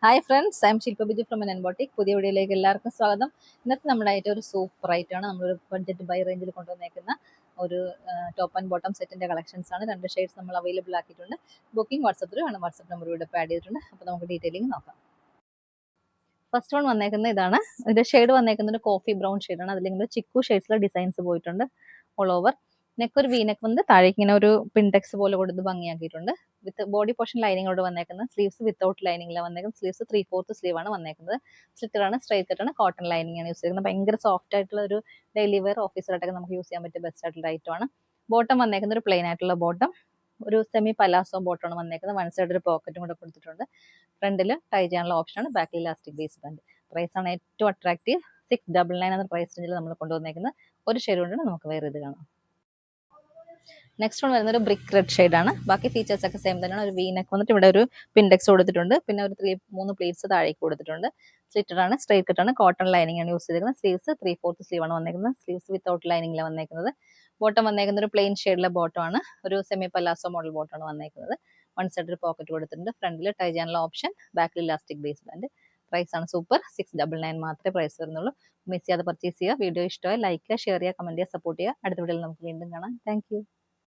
Hi friends, I am Shilpa Biju from എൻബോട്ടിക്. പുതിയ വീഡിയോയിലേക്ക് എല്ലാവർക്കും സ്വാഗതം. ഇന്നത്തെ നമ്മുടെ ആയിട്ട് ഒരു സൂപ്പർ ആയിട്ടാണ് നമ്മളൊരു ബഡ്ജറ്റ് ബൈ റേഞ്ചിൽ കൊണ്ടുവന്നേക്കുന്ന ഒരു ടോപ്പ് ആൻഡ് ബോട്ടം സെറ്റിന്റെ കളക്ഷൻസ് ആണ്. 2 ഷെയ്ഡ്സ് നമ്മൾ അവൈലബിൾ ആക്കിയിട്ടുണ്ട്. ബുക്കിംഗ് വാട്സപ്പ് ത്രൂ ആണ്. വാട്സപ്പ് നമ്പർ ഇവിടെ ആഡ് ചെയ്തിട്ടുണ്ട്. അപ്പോൾ നമുക്ക് ഡീറ്റെയിലിംഗ് നോക്കാം. ഫസ്റ്റ് വൺ വന്നേക്കുന്നത് ഇതാണ്. ഇതിന്റെ ഷെയ്ഡ് വന്നേക്കുന്നത് കോഫി ബ്രൗൺ ഷെയ്ഡാണ്. അതിലെങ്കിൽ ചിക്കു ഷെയ്ഡ്സിലെ ഡിസൈൻസ് പോയിട്ടുണ്ട് ഓൾ ഓവർ. നെക്ക് ഒരു വി നെക്ക് വന്ന് താഴേക്ക് ഇങ്ങനെ ഒരു പിൻടെക്സ് പോലെ കൊടുത്ത് ഭംഗിയാക്കിയിട്ടുണ്ട്. വിത്ത് ബോഡി പോർഷൻ ലൈനിങ്ങോട് വന്നേക്കുന്നത്. സ്ലീവ്സ് വിത്തൗട്ട് ലൈനിങ്ങിലാണ് വന്നേക്കുന്നത്. സ്ലീവ്സ് 3/4 സ്ലീവ് ആണ് വന്നേക്കുന്നത്. സ്ലിറ്ററാണ്, സ്ട്രൈറ്റ് കട്ടാണ്, കോട്ടൺ ലൈനിങ് ആണ് യൂസ് ചെയ്യുന്നത്. ഭയങ്കര സോഫ്റ്റ് ആയിട്ടുള്ള ഒരു ഡെയിലി വെയർ ഓഫീസിലായിട്ടൊക്കെ നമുക്ക് യൂസ് ചെയ്യാൻ പറ്റിയ ബെസ്റ്റ് ആയിട്ടുള്ള ഐറ്റം ആണ്. ബോട്ടം വന്നേക്കുന്നത് ഒരു പ്ലെയിൻ ആയിട്ടുള്ള ബോട്ടം, ഒരു സെമി പലാസോ ബോട്ടമാണ് വന്നേക്കുന്നത്. വൺ സൈഡ് ഒരു പോക്കറ്റും കൂടെ കൊടുത്തിട്ടുണ്ട്. ഫ്രണ്ടിൽ ടൈ ചെയ്യാനുള്ള ഓപ്ഷനാണ്, ബാക്കിൽ ഇലാസ്റ്റിക് ബേസ് ബാൻഡ്. പ്രൈസ് ആണ് ഏറ്റവും അട്രാക്റ്റീവ്. 699 എന്ന പ്രൈസ് റേഞ്ചിൽ നമ്മൾ കൊണ്ടുവന്നേക്കുന്നത്. ഒരു ഷെയ്ഡ് കൊണ്ടാണ് നമുക്ക് വേറെ ഇത് കാണാം. നെക്സ്റ്റ് വൺ വരുന്ന ഒരു ബ്രിക്ക് റെഡ് ഷെയ്ഡ് ആണ്. ബാക്കി ഫീച്ചേഴ്സ് ഒക്കെ സെയിം തന്നെയാണ്. ഒരു വി നെക്ക് വന്നിട്ട് ഇവിടെ ഒരു പിൻഡെക്സ് കൊടുത്തിട്ടുണ്ട്. പിന്നെ ഒരു 3 പ്ലീറ്റ്സ് താഴേക്ക് കൊടുത്തിട്ടുണ്ട്. സ്ലിറ്റഡ് ആണ്, സ്ട്രൈറ്റ് കട്ടാണ്, കോട്ടൺ ലൈനിങ് ആണ് യൂസ് ചെയ്തിരിക്കുന്നത്. സ്ലീവ്സ് 3/4 സ്ലീവ് ആണ് വന്നേക്കുന്നത്. സ്ലീവ്സ് വിത്തൗട്ട് ലൈനിങ്ങിലാണ് വന്നേക്കുന്നത്. ബോട്ടം വന്നേക്കുന്ന ഒരു പ്ലെയിൻ ഷെയ്ഡിലെ ബോട്ടം ആണ്. ഒരു സെമി പലാസോ മോഡൽ ബോട്ടം ആണ് വന്നേക്കുന്നത്. വൺ സൈഡ് ഒരു പോക്കറ്റ് കൊടുത്തിട്ടുണ്ട്. ഫ്രണ്ടിൽ ടൈ ചെയ്യാനുള്ള ഓപ്ഷൻ, ബാക്കിൽ ഇലാസ്റ്റിക് ബേസ് ബാൻഡ്. പ്രൈസ് ആണ് സൂപ്പർ. 699 മാത്രമേ പ്രൈസ് വരുന്നുള്ളൂ. മിസ് ചെയ്യാതെ പർച്ചേസ് ചെയ്യുക. വീഡിയോ ഇഷ്ടമായി ലൈക്ക് ചെയ്യുക, ഷെയർ ചെയ്യുക, കമന്റ് ചെയ്യുക, സപ്പോർട്ട് ചെയ്യുക. അടുത്ത വീഡിയോയിൽ നമുക്ക് വീണ്ടും കാണാം. താങ്ക്